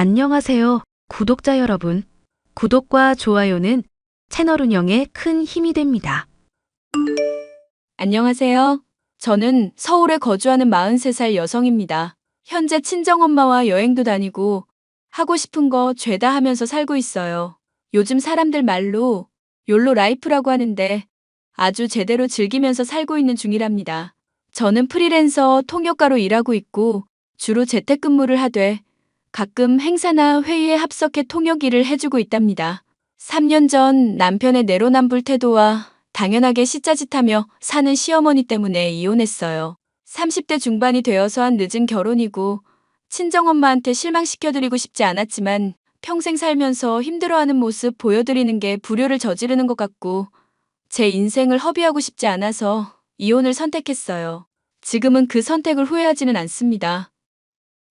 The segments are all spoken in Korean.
안녕하세요, 구독자 여러분. 구독과 좋아요는 채널 운영에 큰 힘이 됩니다. 안녕하세요. 저는 서울에 거주하는 43살 여성입니다. 현재 친정엄마와 여행도 다니고 하고 싶은 거 죄다 하면서 살고 있어요. 요즘 사람들 말로 욜로 라이프라고 하는데 아주 제대로 즐기면서 살고 있는 중이랍니다. 저는 프리랜서 통역가로 일하고 있고 주로 재택근무를 하되 가끔 행사나 회의에 합석해 통역 일을 해주고 있답니다. 3년 전 남편의 내로남불 태도와 당연하게 시짜짓하며 사는 시어머니 때문에 이혼했어요. 30대 중반이 되어서 한 늦은 결혼이고 친정엄마한테 실망시켜드리고 싶지 않았지만 평생 살면서 힘들어하는 모습 보여드리는 게 불효를 저지르는 것 같고 제 인생을 허비하고 싶지 않아서 이혼을 선택했어요. 지금은 그 선택을 후회하지는 않습니다.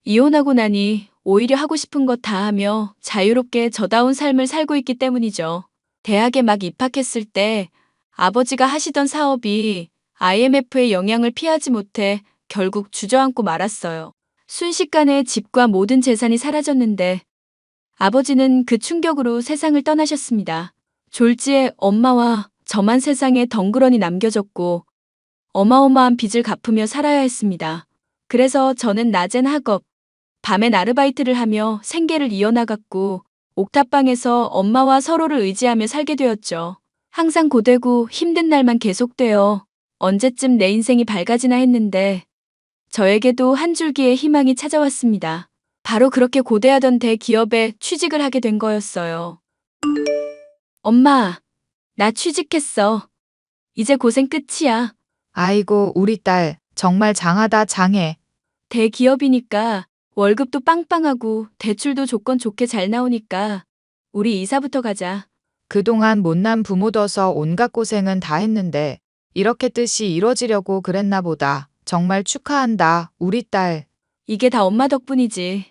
이혼하고 나니 오히려 하고 싶은 것 다 하며 자유롭게 저다운 삶을 살고 있기 때문이죠. 대학에 막 입학했을 때 아버지가 하시던 사업이 IMF의 영향을 피하지 못해 결국 주저앉고 말았어요. 순식간에 집과 모든 재산이 사라졌는데 아버지는 그 충격으로 세상을 떠나셨습니다. 졸지에 엄마와 저만 세상에 덩그러니 남겨졌고 어마어마한 빚을 갚으며 살아야 했습니다. 그래서 저는 낮엔 학업, 밤엔 아르바이트를 하며 생계를 이어나갔고 옥탑방에서 엄마와 서로를 의지하며 살게 되었죠. 항상 고되고 힘든 날만 계속되어 언제쯤 내 인생이 밝아지나 했는데 저에게도 한 줄기의 희망이 찾아왔습니다. 바로 그렇게 고대하던 대기업에 취직을 하게 된 거였어요. 엄마, 나 취직했어. 이제 고생 끝이야. 아이고, 우리 딸, 정말 장하다, 장해. 대기업이니까 월급도 빵빵하고 대출도 조건 좋게 잘 나오니까 우리 이사부터 가자. 그동안 못난 부모 둬서 온갖 고생은 다 했는데, 이렇게 뜻이 이뤄지려고 그랬나 보다. 정말 축하한다, 우리 딸. 이게 다 엄마 덕분이지.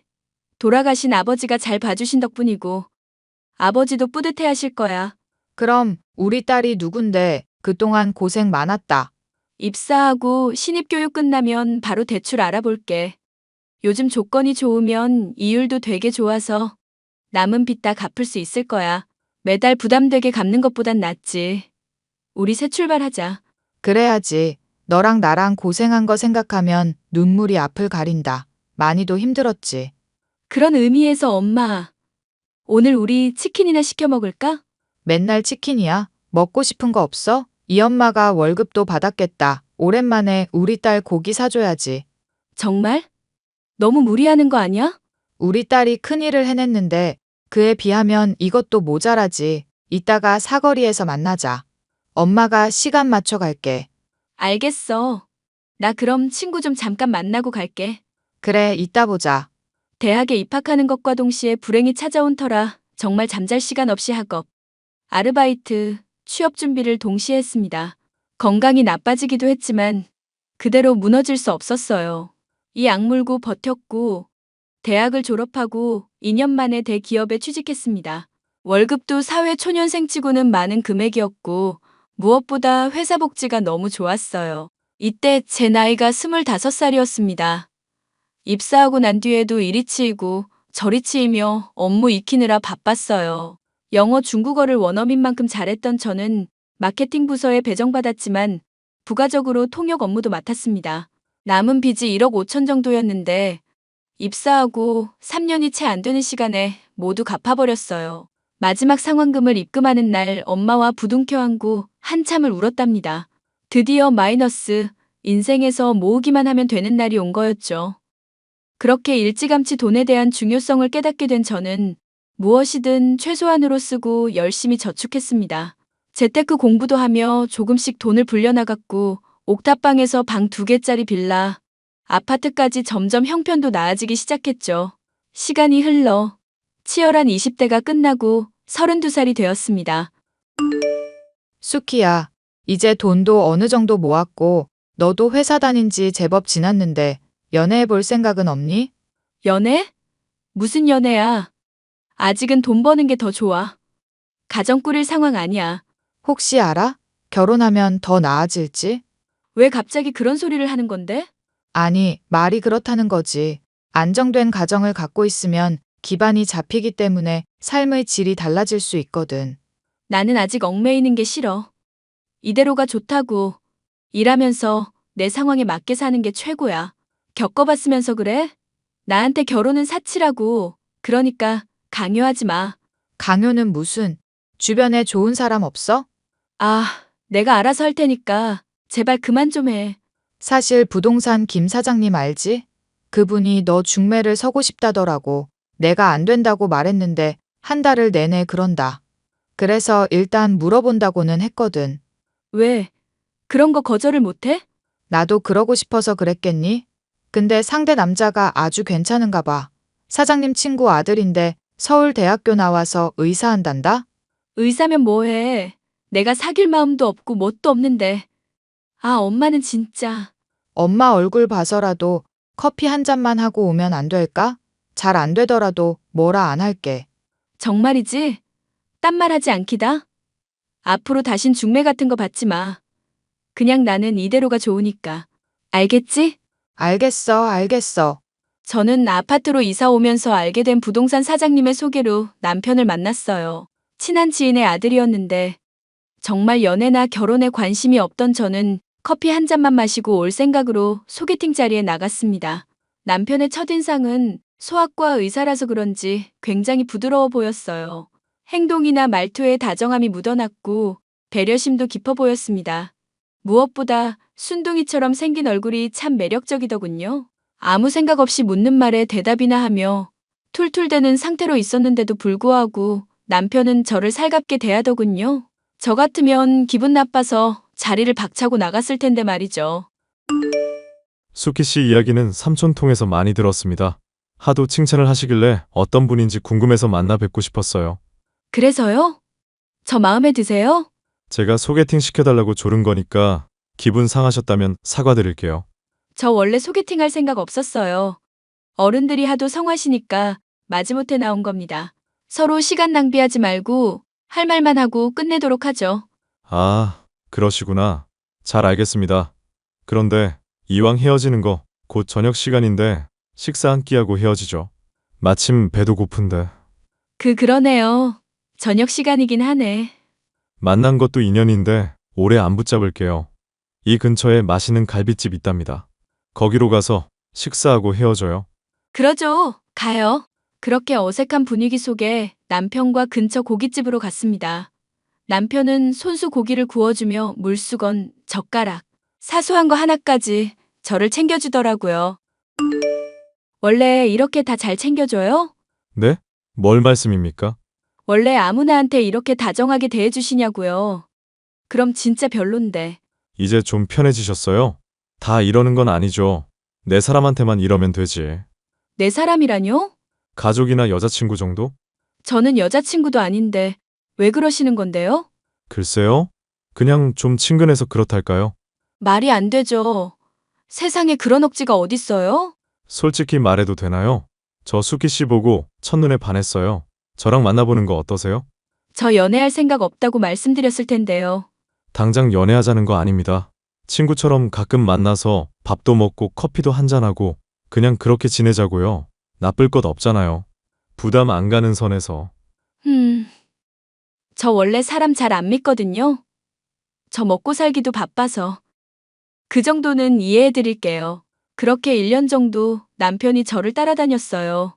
돌아가신 아버지가 잘 봐주신 덕분이고 아버지도 뿌듯해 하실 거야. 그럼, 우리 딸이 누군데, 그동안 고생 많았다. 입사하고 신입교육 끝나면 바로 대출 알아볼게. 요즘 조건이 좋으면 이율도 되게 좋아서 남은 빚 다 갚을 수 있을 거야. 매달 부담되게 갚는 것보단 낫지. 우리 새 출발하자. 그래야지. 너랑 나랑 고생한 거 생각하면 눈물이 앞을 가린다. 많이도 힘들었지. 그런 의미에서 엄마, 오늘 우리 치킨이나 시켜 먹을까? 맨날 치킨이야? 먹고 싶은 거 없어? 이 엄마가 월급도 받았겠다. 오랜만에 우리 딸 고기 사줘야지. 정말? 너무 무리하는 거 아니야? 우리 딸이 큰일을 해냈는데 그에 비하면 이것도 모자라지. 이따가 사거리에서 만나자. 엄마가 시간 맞춰 갈게. 알겠어. 나 그럼 친구 좀 잠깐 만나고 갈게. 그래, 이따 보자. 대학에 입학하는 것과 동시에 불행이 찾아온 터라 정말 잠잘 시간 없이 학업, 아르바이트, 취업 준비를 동시에 했습니다. 건강이 나빠지기도 했지만 그대로 무너질 수 없었어요. 이 악물고 버텼고 대학을 졸업하고 2년 만에 대기업에 취직했습니다. 월급도 사회 초년생 치고는 많은 금액이었고 무엇보다 회사 복지가 너무 좋았어요. 이때 제 나이가 25살이었습니다. 입사하고 난 뒤에도 이리 치이고 저리 치이며 업무 익히느라 바빴어요. 영어, 중국어를 원어민 만큼 잘했던 저는 마케팅 부서에 배정받았지만 부가적으로 통역 업무도 맡았습니다. 남은 빚이 1억 5천 정도였는데 입사하고 3년이 채 안 되는 시간에 모두 갚아버렸어요. 마지막 상환금을 입금하는 날 엄마와 부둥켜 안고 한참을 울었답니다. 드디어 마이너스, 인생에서 모으기만 하면 되는 날이 온 거였죠. 그렇게 일찌감치 돈에 대한 중요성을 깨닫게 된 저는 무엇이든 최소한으로 쓰고 열심히 저축했습니다. 재테크 공부도 하며 조금씩 돈을 불려나갔고 옥탑방에서 방 2개짜리 빌라, 아파트까지 점점 형편도 나아지기 시작했죠. 시간이 흘러 치열한 20대가 끝나고 32살이 되었습니다. 수키야, 이제 돈도 어느 정도 모았고 너도 회사 다닌 지 제법 지났는데 연애해 볼 생각은 없니? 연애? 무슨 연애야? 아직은 돈 버는 게 더 좋아. 가정 꾸릴 상황 아니야. 혹시 알아? 결혼하면 더 나아질지? 왜 갑자기 그런 소리를 하는 건데? 아니, 말이 그렇다는 거지. 안정된 가정을 갖고 있으면 기반이 잡히기 때문에 삶의 질이 달라질 수 있거든. 나는 아직 얽매이는 게 싫어. 이대로가 좋다고. 일하면서 내 상황에 맞게 사는 게 최고야. 겪어봤으면서 그래? 나한테 결혼은 사치라고. 그러니까 강요하지 마. 강요는 무슨? 주변에 좋은 사람 없어? 아, 내가 알아서 할 테니까 제발 그만 좀 해. 사실 부동산 김 사장님 알지? 그분이 너 중매를 서고 싶다더라고. 내가 안 된다고 말했는데 한 달을 내내 그런다. 그래서 일단 물어본다고는 했거든. 왜? 그런 거 거절을 못해? 나도 그러고 싶어서 그랬겠니? 근데 상대 남자가 아주 괜찮은가 봐. 사장님 친구 아들인데 서울대학교 나와서 의사한단다? 의사면 뭐해? 내가 사귈 마음도 없고 뭣도 없는데. 아, 엄마는 진짜. 엄마 얼굴 봐서라도 커피 한 잔만 하고 오면 안 될까? 잘 안 되더라도 뭐라 안 할게. 정말이지? 딴말하지 않기다? 앞으로 다신 중매 같은 거 받지 마. 그냥 나는 이대로가 좋으니까. 알겠지? 알겠어, 알겠어. 저는 아파트로 이사 오면서 알게 된 부동산 사장님의 소개로 남편을 만났어요. 친한 지인의 아들이었는데 정말 연애나 결혼에 관심이 없던 저는 커피 한 잔만 마시고 올 생각으로 소개팅 자리에 나갔습니다. 남편의 첫인상은 소아과 의사라서 그런지 굉장히 부드러워 보였어요. 행동이나 말투에 다정함이 묻어났고 배려심도 깊어 보였습니다. 무엇보다 순둥이처럼 생긴 얼굴이 참 매력적이더군요. 아무 생각 없이 묻는 말에 대답이나 하며 툴툴대는 상태로 있었는데도 불구하고 남편은 저를 살갑게 대하더군요. 저 같으면 기분 나빠서 자리를 박차고 나갔을 텐데 말이죠. 수키 씨 이야기는 삼촌 통해서 많이 들었습니다. 하도 칭찬을 하시길래 어떤 분인지 궁금해서 만나 뵙고 싶었어요. 그래서요? 저 마음에 드세요? 제가 소개팅 시켜달라고 조른 거니까 기분 상하셨다면 사과드릴게요. 저 원래 소개팅 할 생각 없었어요. 어른들이 하도 성하시니까 마지못해 나온 겁니다. 서로 시간 낭비하지 말고 할 말만 하고 끝내도록 하죠. 아, 그러시구나. 잘 알겠습니다. 그런데 이왕 헤어지는 거 곧 저녁 시간인데 식사 한 끼 하고 헤어지죠. 마침 배도 고픈데. 그러네요. 저녁 시간이긴 하네. 만난 것도 인연인데 오래 안 붙잡을게요. 이 근처에 맛있는 갈비집 있답니다. 거기로 가서 식사하고 헤어져요. 그러죠. 가요. 그렇게 어색한 분위기 속에 남편과 근처 고깃집으로 갔습니다. 남편은 손수 고기를 구워주며 물수건, 젓가락, 사소한 거 하나까지 저를 챙겨주더라고요. 원래 이렇게 다 잘 챙겨줘요? 네? 뭘 말씀입니까? 원래 아무나한테 이렇게 다정하게 대해주시냐고요. 그럼 진짜 별론데. 이제 좀 편해지셨어요? 다 이러는 건 아니죠. 내 사람한테만 이러면 되지. 내 사람이라뇨? 가족이나 여자친구 정도? 저는 여자친구도 아닌데 왜 그러시는 건데요? 글쎄요. 그냥 좀 친근해서 그렇달까요? 말이 안 되죠. 세상에 그런 억지가 어딨어요? 솔직히 말해도 되나요? 저 수키 씨 보고 첫눈에 반했어요. 저랑 만나보는 거 어떠세요? 저 연애할 생각 없다고 말씀드렸을 텐데요. 당장 연애하자는 거 아닙니다. 친구처럼 가끔 만나서 밥도 먹고 커피도 한잔하고 그냥 그렇게 지내자고요. 나쁠 것 없잖아요. 부담 안 가는 선에서. 저 원래 사람 잘 안 믿거든요. 저 먹고 살기도 바빠서. 그 정도는 이해해 드릴게요. 그렇게 1년 정도 남편이 저를 따라다녔어요.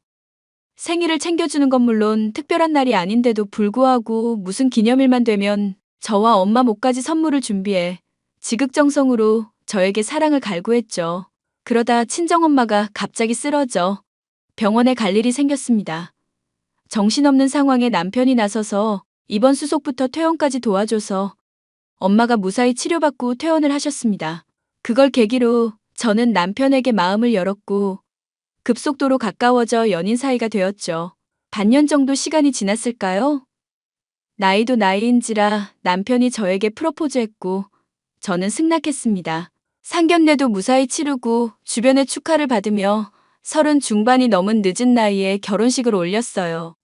생일을 챙겨주는 건 물론 특별한 날이 아닌데도 불구하고 무슨 기념일만 되면 저와 엄마 목까지 선물을 준비해 지극정성으로 저에게 사랑을 갈구했죠. 그러다 친정엄마가 갑자기 쓰러져 병원에 갈 일이 생겼습니다. 정신없는 상황에 남편이 나서서 입원 수속부터 퇴원까지 도와줘서 엄마가 무사히 치료받고 퇴원을 하셨습니다. 그걸 계기로 저는 남편에게 마음을 열었고 급속도로 가까워져 연인 사이가 되었죠. 반년 정도 시간이 지났을까요? 나이도 나이인지라 남편이 저에게 프로포즈했고 저는 승낙했습니다. 상견례도 무사히 치르고 주변의 축하를 받으며 30 중반이 넘은 늦은 나이에 결혼식을 올렸어요.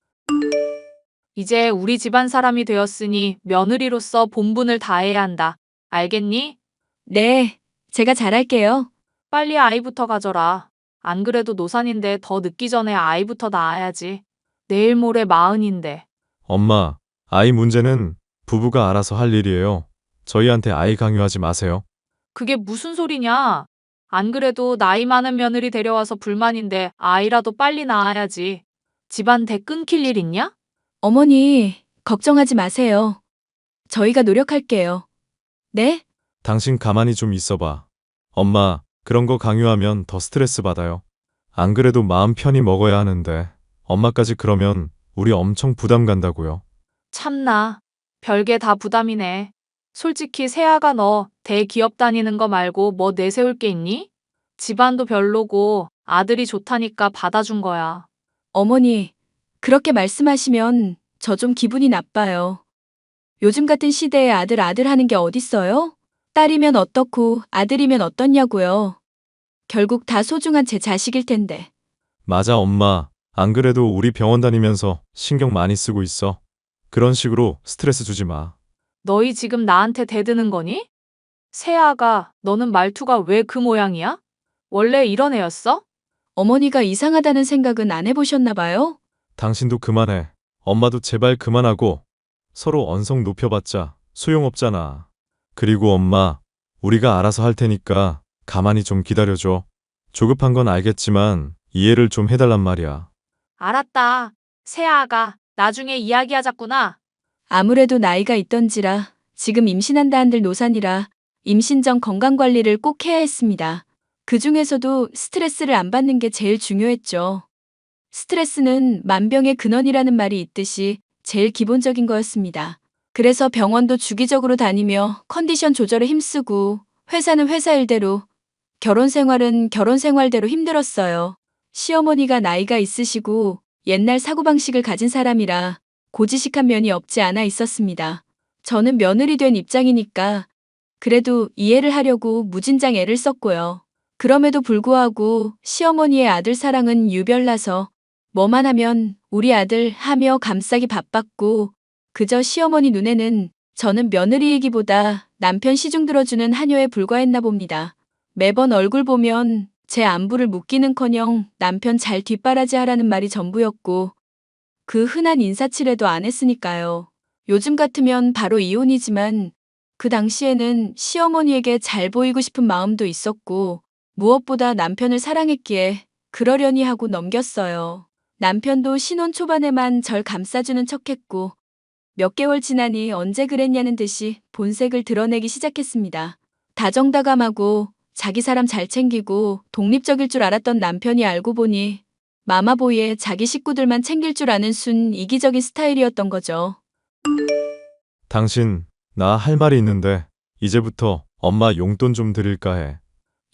이제 우리 집안 사람이 되었으니 며느리로서 본분을 다해야 한다. 알겠니? 네, 제가 잘할게요. 빨리 아이부터 가져라. 안 그래도 노산인데 더 늦기 전에 아이부터 낳아야지. 내일 모레 40인데. 엄마, 아이 문제는 부부가 알아서 할 일이에요. 저희한테 아이 강요하지 마세요. 그게 무슨 소리냐? 안 그래도 나이 많은 며느리 데려와서 불만인데 아이라도 빨리 낳아야지. 집안 대 끊길 일 있냐? 어머니, 걱정하지 마세요. 저희가 노력할게요. 네? 당신 가만히 좀 있어봐. 엄마, 그런 거 강요하면 더 스트레스 받아요. 안 그래도 마음 편히 먹어야 하는데 엄마까지 그러면 우리 엄청 부담 간다고요. 참나. 별게 다 부담이네. 솔직히 세아가 너 대기업 다니는 거 말고 뭐 내세울 게 있니? 집안도 별로고 아들이 좋다니까 받아준 거야. 어머니, 그렇게 말씀하시면 저 좀 기분이 나빠요. 요즘 같은 시대에 아들 하는 게 어딨어요? 딸이면 어떻고 아들이면 어떻냐고요. 결국 다 소중한 제 자식일 텐데. 맞아, 엄마. 안 그래도 우리 병원 다니면서 신경 많이 쓰고 있어. 그런 식으로 스트레스 주지 마. 너희 지금 나한테 대드는 거니? 세아가 너는 말투가 왜 그 모양이야? 원래 이런 애였어? 어머니가 이상하다는 생각은 안 해보셨나 봐요? 당신도 그만해. 엄마도 제발 그만하고 서로 언성 높여봤자 소용없잖아. 그리고 엄마, 우리가 알아서 할 테니까 가만히 좀 기다려줘. 조급한 건 알겠지만 이해를 좀 해달란 말이야. 알았다. 세아가 나중에 이야기하자꾸나. 아무래도 나이가 있던지라 지금 임신한다 한들 노산이라 임신 전 건강관리를 꼭 해야 했습니다. 그 중에서도 스트레스를 안 받는 게 제일 중요했죠. 스트레스는 만병의 근원이라는 말이 있듯이 제일 기본적인 거였습니다. 그래서 병원도 주기적으로 다니며 컨디션 조절에 힘쓰고 회사는 회사 일대로 결혼 생활은 결혼 생활대로 힘들었어요. 시어머니가 나이가 있으시고 옛날 사고방식을 가진 사람이라 고지식한 면이 없지 않아 있었습니다. 저는 며느리 된 입장이니까 그래도 이해를 하려고 무진장 애를 썼고요. 그럼에도 불구하고 시어머니의 아들 사랑은 유별나서 뭐만 하면 우리 아들 하며 감싸기 바빴고 그저 시어머니 눈에는 저는 며느리이기보다 남편 시중 들어주는 하녀에 불과했나 봅니다. 매번 얼굴 보면 제 안부를 묻기는커녕 남편 잘 뒷바라지 하라는 말이 전부였고 그 흔한 인사치레도 안 했으니까요. 요즘 같으면 바로 이혼이지만 그 당시에는 시어머니에게 잘 보이고 싶은 마음도 있었고 무엇보다 남편을 사랑했기에 그러려니 하고 넘겼어요. 남편도 신혼 초반에만 절 감싸주는 척했고 몇 개월 지나니 언제 그랬냐는 듯이 본색을 드러내기 시작했습니다. 다정다감하고 자기 사람 잘 챙기고 독립적일 줄 알았던 남편이 알고 보니 마마보이에 자기 식구들만 챙길 줄 아는 순 이기적인 스타일이었던 거죠. 당신, 나 할 말이 있는데 이제부터 엄마 용돈 좀 드릴까 해.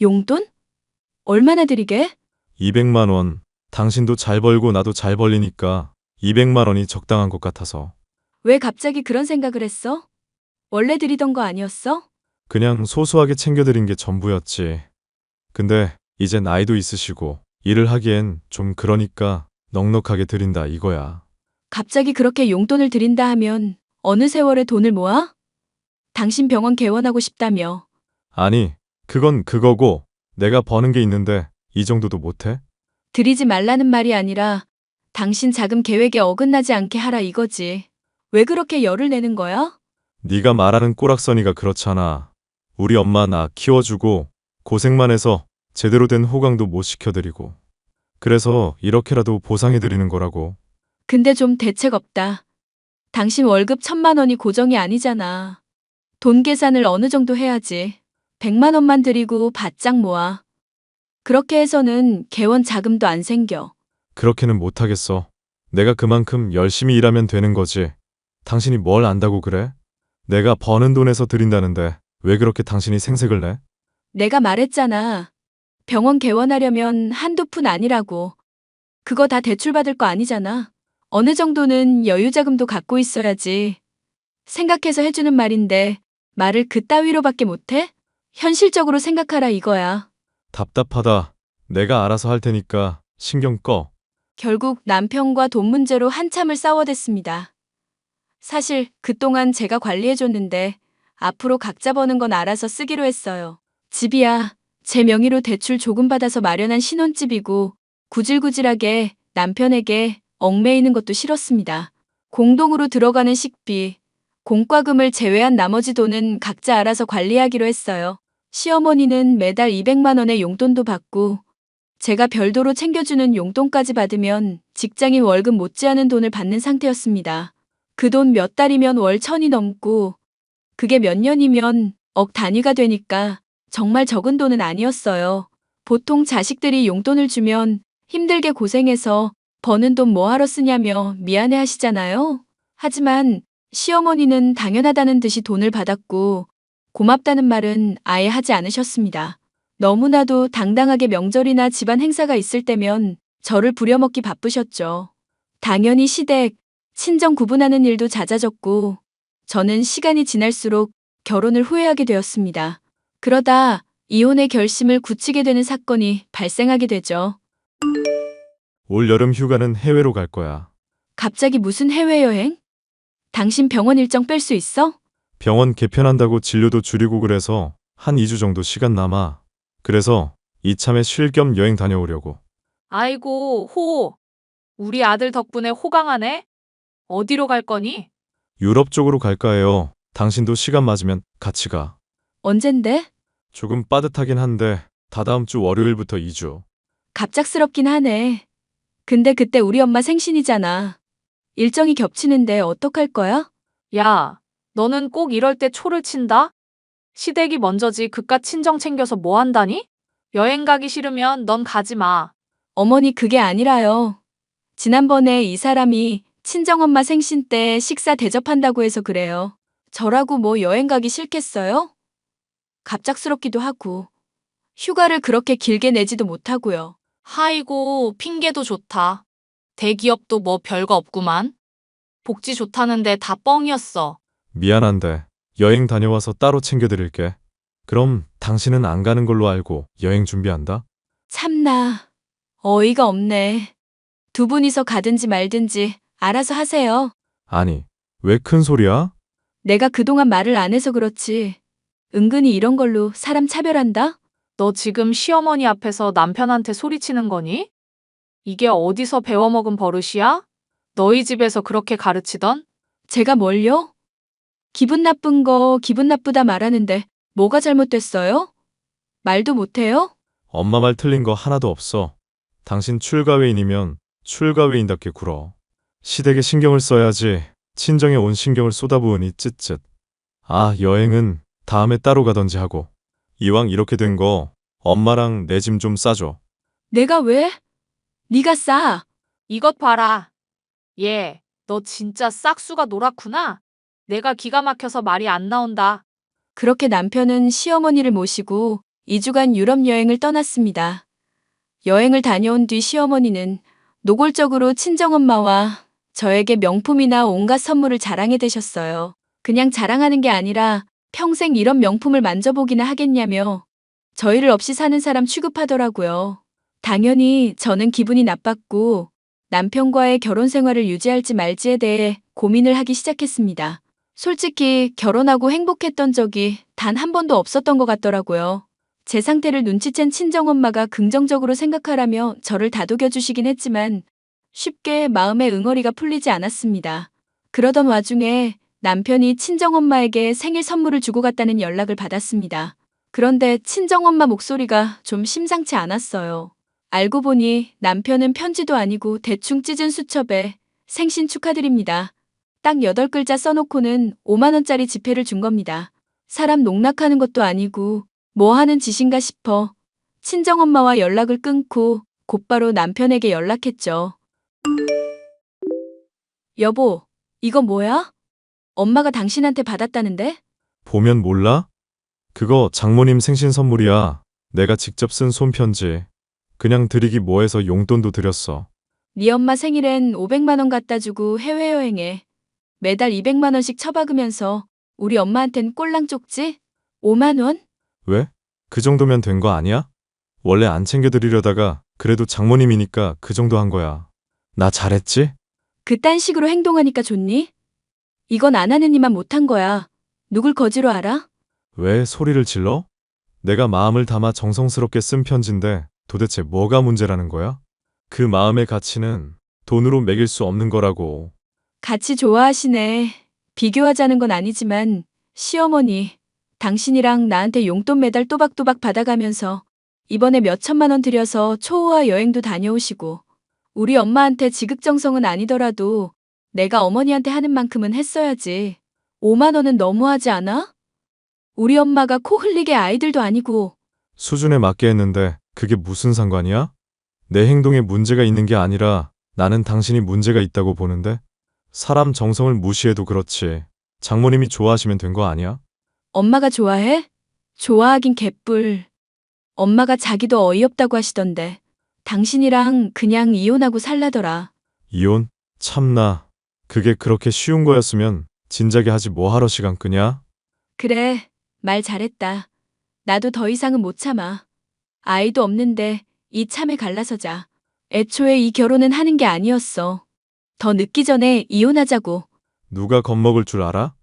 용돈? 얼마나 드리게? 200만 원. 당신도 잘 벌고 나도 잘 벌리니까 200만 원이 적당한 것 같아서. 왜 갑자기 그런 생각을 했어? 원래 드리던 거 아니었어? 그냥 소소하게 챙겨드린 게 전부였지. 근데 이제 나이도 있으시고 일을 하기엔 좀 그러니까 넉넉하게 드린다 이거야. 갑자기 그렇게 용돈을 드린다 하면 어느 세월에 돈을 모아? 당신 병원 개원하고 싶다며. 아니, 그건 그거고 내가 버는 게 있는데 이 정도도 못해? 드리지 말라는 말이 아니라 당신 자금 계획에 어긋나지 않게 하라 이거지. 왜 그렇게 열을 내는 거야? 네가 말하는 꼬락서니가 그렇잖아. 우리 엄마 나 키워주고 고생만 해서 제대로 된 호강도 못 시켜드리고. 그래서 이렇게라도 보상해드리는 거라고. 근데 좀 대책 없다. 당신 월급 1,000만 원이 고정이 아니잖아. 돈 계산을 어느 정도 해야지. 100만 원만 드리고 바짝 모아. 그렇게 해서는 개원 자금도 안 생겨. 그렇게는 못하겠어. 내가 그만큼 열심히 일하면 되는 거지. 당신이 뭘 안다고 그래? 내가 버는 돈에서 드린다는데 왜 그렇게 당신이 생색을 내? 내가 말했잖아. 병원 개원하려면 한두 푼 아니라고. 그거 다 대출받을 거 아니잖아. 어느 정도는 여유자금도 갖고 있어야지. 생각해서 해주는 말인데 말을 그따위로밖에 못해? 현실적으로 생각하라 이거야. 답답하다. 내가 알아서 할 테니까 신경 꺼. 결국 남편과 돈 문제로 한참을 싸워댔습니다. 사실 그동안 제가 관리해줬는데 앞으로 각자 버는 건 알아서 쓰기로 했어요. 집이야 제 명의로 대출 조금 받아서 마련한 신혼집이고 구질구질하게 남편에게 얽매이는 것도 싫었습니다. 공동으로 들어가는 식비, 공과금을 제외한 나머지 돈은 각자 알아서 관리하기로 했어요. 시어머니는 매달 200만 원의 용돈도 받고 제가 별도로 챙겨주는 용돈까지 받으면 직장인 월급 못지않은 돈을 받는 상태였습니다. 그 돈 몇 달이면 월 1000이 넘고 그게 몇 년이면 억 단위가 되니까 정말 적은 돈은 아니었어요. 보통 자식들이 용돈을 주면 힘들게 고생해서 버는 돈 뭐하러 쓰냐며 미안해 하시잖아요. 하지만 시어머니는 당연하다는 듯이 돈을 받았고 고맙다는 말은 아예 하지 않으셨습니다. 너무나도 당당하게 명절이나 집안 행사가 있을 때면 저를 부려먹기 바쁘셨죠. 당연히 시댁, 친정 구분하는 일도 잦아졌고 저는 시간이 지날수록 결혼을 후회하게 되었습니다. 그러다 이혼의 결심을 굳히게 되는 사건이 발생하게 되죠. 올 여름 휴가는 해외로 갈 거야. 갑자기 무슨 해외여행? 당신 병원 일정 뺄 수 있어? 병원 개편한다고 진료도 줄이고 그래서 한 2주 정도 시간 남아. 그래서 이참에 쉴 겸 여행 다녀오려고. 아이고, 호. 우리 아들 덕분에 호강하네? 어디로 갈 거니? 유럽 쪽으로 갈까 해요. 당신도 시간 맞으면 같이 가. 언젠데? 조금 빠듯하긴 한데 다다음 주 월요일부터 2주. 갑작스럽긴 하네. 근데 그때 우리 엄마 생신이잖아. 일정이 겹치는데 어떡할 거야? 야, 너는 꼭 이럴 때 초를 친다? 시댁이 먼저지 그깟 친정 챙겨서 뭐 한다니? 여행 가기 싫으면 넌 가지 마. 어머니 그게 아니라요. 지난번에 이 사람이 친정엄마 생신 때 식사 대접한다고 해서 그래요. 저라고 뭐 여행 가기 싫겠어요? 갑작스럽기도 하고 휴가를 그렇게 길게 내지도 못하고요. 하이고, 핑계도 좋다. 대기업도 뭐 별거 없구만. 복지 좋다는데 다 뻥이었어. 미안한데 여행 다녀와서 따로 챙겨드릴게. 그럼 당신은 안 가는 걸로 알고 여행 준비한다? 참나, 어이가 없네. 두 분이서 가든지 말든지 알아서 하세요. 아니, 왜 큰 소리야? 내가 그동안 말을 안 해서 그렇지. 은근히 이런 걸로 사람 차별한다? 너 지금 시어머니 앞에서 남편한테 소리치는 거니? 이게 어디서 배워먹은 버릇이야? 너희 집에서 그렇게 가르치던? 제가 뭘요? 기분 나쁜 거 기분 나쁘다 말하는데 뭐가 잘못됐어요? 말도 못해요? 엄마 말 틀린 거 하나도 없어. 당신 출가회인이면 출가회인답게 굴어. 시댁에 신경을 써야지 친정에 온 신경을 쏟아부으니 쯧쯧. 아, 여행은 다음에 따로 가던지 하고. 이왕 이렇게 된 거 엄마랑 내 짐 좀 싸줘. 내가 왜? 네가 싸. 이것 봐라. 얘, 너 진짜 싹수가 노랗구나. 내가 기가 막혀서 말이 안 나온다. 그렇게 남편은 시어머니를 모시고 2주간 유럽 여행을 떠났습니다. 여행을 다녀온 뒤 시어머니는 노골적으로 친정엄마와 저에게 명품이나 온갖 선물을 자랑해 대셨어요. 그냥 자랑하는 게 아니라 평생 이런 명품을 만져보기나 하겠냐며 저희를 없이 사는 사람 취급하더라고요. 당연히 저는 기분이 나빴고 남편과의 결혼 생활을 유지할지 말지에 대해 고민을 하기 시작했습니다. 솔직히 결혼하고 행복했던 적이 단 한 번도 없었던 것 같더라고요. 제 상태를 눈치챈 친정엄마가 긍정적으로 생각하라며 저를 다독여 주시긴 했지만 쉽게 마음의 응어리가 풀리지 않았습니다. 그러던 와중에 남편이 친정엄마에게 생일 선물을 주고 갔다는 연락을 받았습니다. 그런데 친정엄마 목소리가 좀 심상치 않았어요. 알고 보니 남편은 편지도 아니고 대충 찢은 수첩에 생신 축하드립니다. 딱 8글자 써놓고는 5만 원짜리 지폐를 준 겁니다. 사람 농락하는 것도 아니고 뭐 하는 짓인가 싶어 친정엄마와 연락을 끊고 곧바로 남편에게 연락했죠. 여보, 이거 뭐야? 엄마가 당신한테 받았다는데? 보면 몰라? 그거 장모님 생신 선물이야. 내가 직접 쓴 손편지. 그냥 드리기 뭐해서 용돈도 드렸어. 네 엄마 생일엔 500만 원 갖다 주고 해외여행에 매달 200만 원씩 처박으면서 우리 엄마한텐 꼴랑 쪽지? 5만 원? 왜? 그 정도면 된 거 아니야? 원래 안 챙겨드리려다가 그래도 장모님이니까 그 정도 한 거야. 나 잘했지? 그딴 식으로 행동하니까 좋니? 이건 안 하는 이만 못한 거야. 누굴 거지로 알아? 왜 소리를 질러? 내가 마음을 담아 정성스럽게 쓴 편지인데 도대체 뭐가 문제라는 거야? 그 마음의 가치는 돈으로 매길 수 없는 거라고. 같이 좋아하시네. 비교하자는 건 아니지만 시어머니, 당신이랑 나한테 용돈 매달 또박또박 받아가면서 이번에 몇 천만 원 들여서 초호화 여행도 다녀오시고 우리 엄마한테 지극정성은 아니더라도 내가 어머니한테 하는 만큼은 했어야지. 5만 원은 너무하지 않아? 우리 엄마가 코 흘리게 아이들도 아니고. 수준에 맞게 했는데 그게 무슨 상관이야? 내 행동에 문제가 있는 게 아니라 나는 당신이 문제가 있다고 보는데? 사람 정성을 무시해도 그렇지. 장모님이 좋아하시면 된 거 아니야? 엄마가 좋아해? 좋아하긴 개뿔. 엄마가 자기도 어이없다고 하시던데. 당신이랑 그냥 이혼하고 살라더라. 이혼? 참나. 그게 그렇게 쉬운 거였으면 진작에 하지 뭐 하러 시간 끄냐? 그래, 말 잘했다. 나도 더 이상은 못 참아. 아이도 없는데 이 참에 갈라서자. 애초에 이 결혼은 하는 게 아니었어. 더 늦기 전에 이혼하자고. 누가 겁먹을 줄 알아?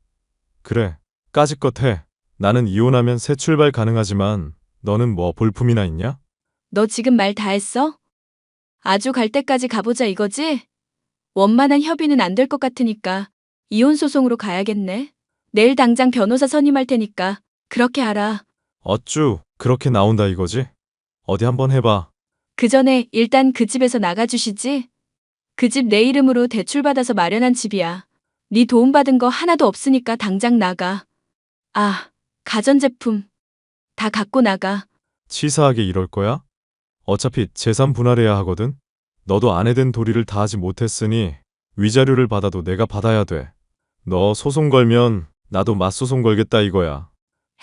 그래, 까짓것 해. 나는 이혼하면 새 출발 가능하지만 너는 뭐 볼품이나 있냐? 너 지금 말 다 했어? 아주 갈 때까지 가보자 이거지? 원만한 협의는 안 될 것 같으니까 이혼 소송으로 가야겠네. 내일 당장 변호사 선임할 테니까 그렇게 하라. 어쭈, 그렇게 나온다 이거지? 어디 한번 해봐. 그 전에 일단 그 집에서 나가주시지? 그 집 내 이름으로 대출받아서 마련한 집이야. 네 도움받은 거 하나도 없으니까 당장 나가. 아, 가전제품 다 갖고 나가. 치사하게 이럴 거야? 어차피 재산 분할해야 하거든? 너도 아내 된 도리를 다하지 못했으니 위자료를 받아도 내가 받아야 돼. 너 소송 걸면 나도 맞소송 걸겠다 이거야.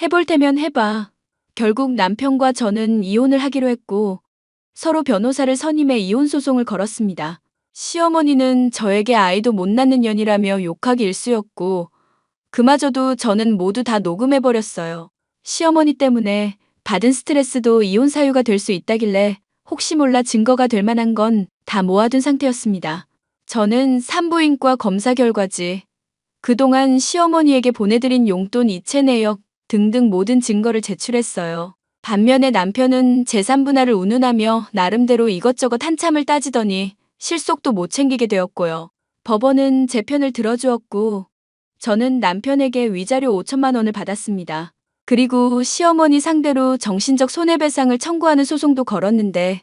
해볼 테면 해봐. 결국 남편과 저는 이혼을 하기로 했고 서로 변호사를 선임해 이혼 소송을 걸었습니다. 시어머니는 저에게 아이도 못 낳는 년이라며 욕하기 일쑤였고 그마저도 저는 모두 다 녹음해버렸어요. 시어머니 때문에 받은 스트레스도 이혼 사유가 될 수 있다길래 혹시 몰라 증거가 될 만한 건 다 모아둔 상태였습니다. 저는 산부인과 검사 결과지, 그동안 시어머니에게 보내드린 용돈 이체 내역 등등 모든 증거를 제출했어요. 반면에 남편은 재산 분할을 운운하며 나름대로 이것저것 한참을 따지더니 실속도 못 챙기게 되었고요. 법원은 제 편을 들어주었고 저는 남편에게 위자료 5천만 원을 받았습니다. 그리고 시어머니 상대로 정신적 손해배상을 청구하는 소송도 걸었는데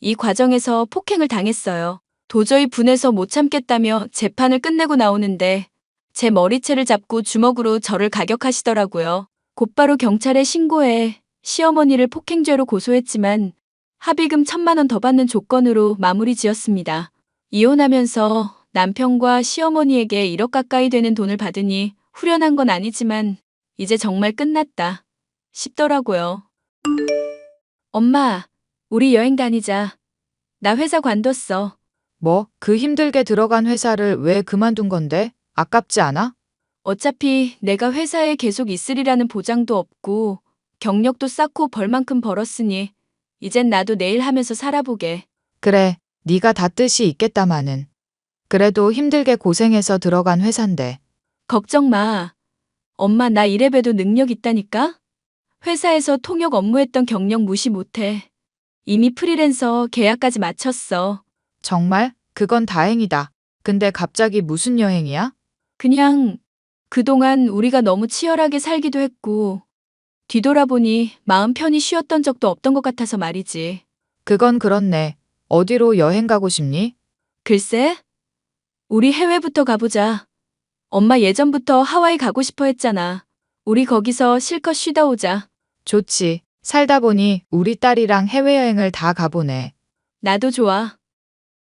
이 과정에서 폭행을 당했어요. 도저히 분해서 못 참겠다며 재판을 끝내고 나오는데 제 머리채를 잡고 주먹으로 저를 가격하시더라고요. 곧바로 경찰에 신고해 시어머니를 폭행죄로 고소했지만 합의금 1,000만 원 더 받는 조건으로 마무리 지었습니다. 이혼하면서 남편과 시어머니에게 1억 가까이 되는 돈을 받으니 후련한 건 아니지만 이제 정말 끝났다 싶더라고요. 엄마, 우리 여행 다니자. 나 회사 관뒀어. 뭐, 그 힘들게 들어간 회사를 왜 그만둔 건데? 아깝지 않아? 어차피 내가 회사에 계속 있으리라는 보장도 없고 경력도 쌓고 벌 만큼 벌었으니 이젠 나도 내일 하면서 살아보게. 그래, 네가 다 뜻이 있겠다마는. 그래도 힘들게 고생해서 들어간 회사인데. 걱정 마. 엄마 나 이래봬도 능력 있다니까? 회사에서 통역 업무했던 경력 무시 못해. 이미 프리랜서 계약까지 마쳤어. 정말? 그건 다행이다. 근데 갑자기 무슨 여행이야? 그냥 그동안 우리가 너무 치열하게 살기도 했고 뒤돌아보니 마음 편히 쉬었던 적도 없던 것 같아서 말이지. 그건 그렇네. 어디로 여행 가고 싶니? 글쎄, 우리 해외부터 가보자. 엄마 예전부터 하와이 가고 싶어 했잖아. 우리 거기서 실컷 쉬다 오자. 좋지. 살다 보니 우리 딸이랑 해외여행을 다 가보네. 나도 좋아.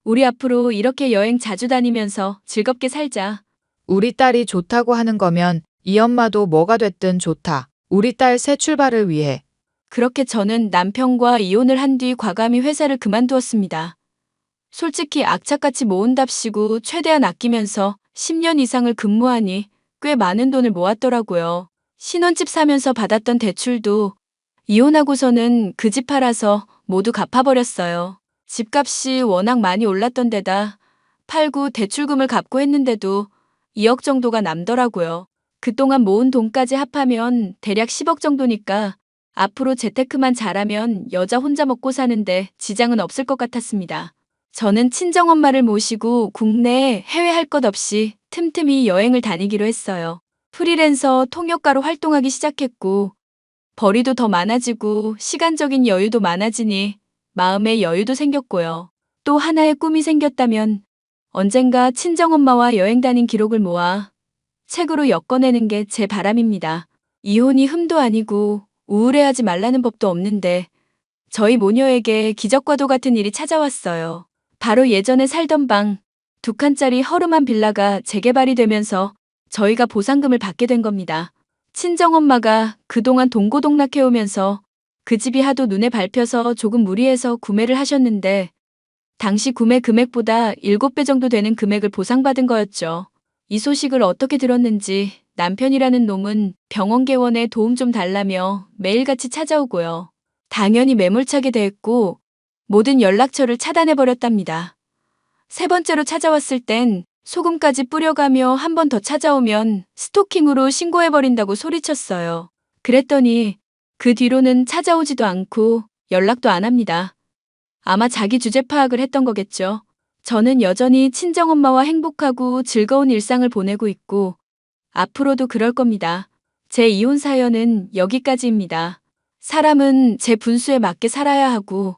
우리 앞으로 이렇게 여행 자주 다니면서 즐겁게 살자. 우리 딸이 좋다고 하는 거면 이 엄마도 뭐가 됐든 좋다. 우리 딸 새 출발을 위해. 그렇게 저는 남편과 이혼을 한 뒤 과감히 회사를 그만두었습니다. 솔직히 악착같이 모은답시고 최대한 아끼면서 10년 이상을 근무하니 꽤 많은 돈을 모았더라고요. 신혼집 사면서 받았던 대출도 이혼하고서는 그 집 팔아서 모두 갚아버렸어요. 집값이 워낙 많이 올랐던 데다 팔고 대출금을 갚고 했는데도 2억 정도가 남더라고요. 그동안 모은 돈까지 합하면 대략 10억 정도니까 앞으로 재테크만 잘하면 여자 혼자 먹고 사는데 지장은 없을 것 같았습니다. 저는 친정엄마를 모시고 국내, 해외 할 것 없이 틈틈이 여행을 다니기로 했어요. 프리랜서 통역가로 활동하기 시작했고, 벌이도 더 많아지고 시간적인 여유도 많아지니 마음의 여유도 생겼고요. 또 하나의 꿈이 생겼다면 언젠가 친정엄마와 여행 다닌 기록을 모아 책으로 엮어내는 게 제 바람입니다. 이혼이 흠도 아니고 우울해하지 말라는 법도 없는데 저희 모녀에게 기적과도 같은 일이 찾아왔어요. 바로 예전에 살던 방, 2칸짜리 허름한 빌라가 재개발이 되면서 저희가 보상금을 받게 된 겁니다. 친정엄마가 그동안 동고동락해오면서 그 집이 하도 눈에 밟혀서 조금 무리해서 구매를 하셨는데 당시 구매 금액보다 7배 정도 되는 금액을 보상받은 거였죠. 이 소식을 어떻게 들었는지 남편이라는 놈은 병원 개원에 도움 좀 달라며 매일같이 찾아오고요. 당연히 매몰차게 대했고 모든 연락처를 차단해버렸답니다. 3번째로 찾아왔을 땐 소금까지 뿌려가며 한 번 더 찾아오면 스토킹으로 신고해버린다고 소리쳤어요. 그랬더니 그 뒤로는 찾아오지도 않고 연락도 안 합니다. 아마 자기 주제 파악을 했던 거겠죠. 저는 여전히 친정엄마와 행복하고 즐거운 일상을 보내고 있고 앞으로도 그럴 겁니다. 제 이혼 사연은 여기까지입니다. 사람은 제 분수에 맞게 살아야 하고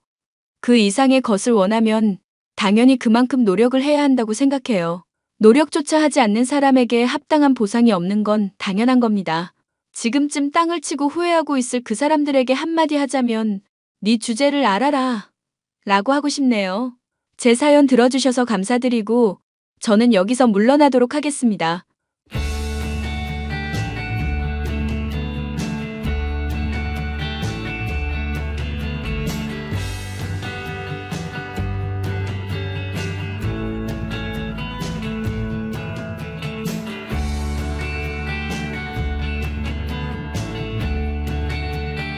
그 이상의 것을 원하면 당연히 그만큼 노력을 해야 한다고 생각해요. 노력조차 하지 않는 사람에게 합당한 보상이 없는 건 당연한 겁니다. 지금쯤 땅을 치고 후회하고 있을 그 사람들에게 한마디 하자면 네 주제를 알아라 라고 하고 싶네요. 제 사연 들어주셔서 감사드리고 저는 여기서 물러나도록 하겠습니다.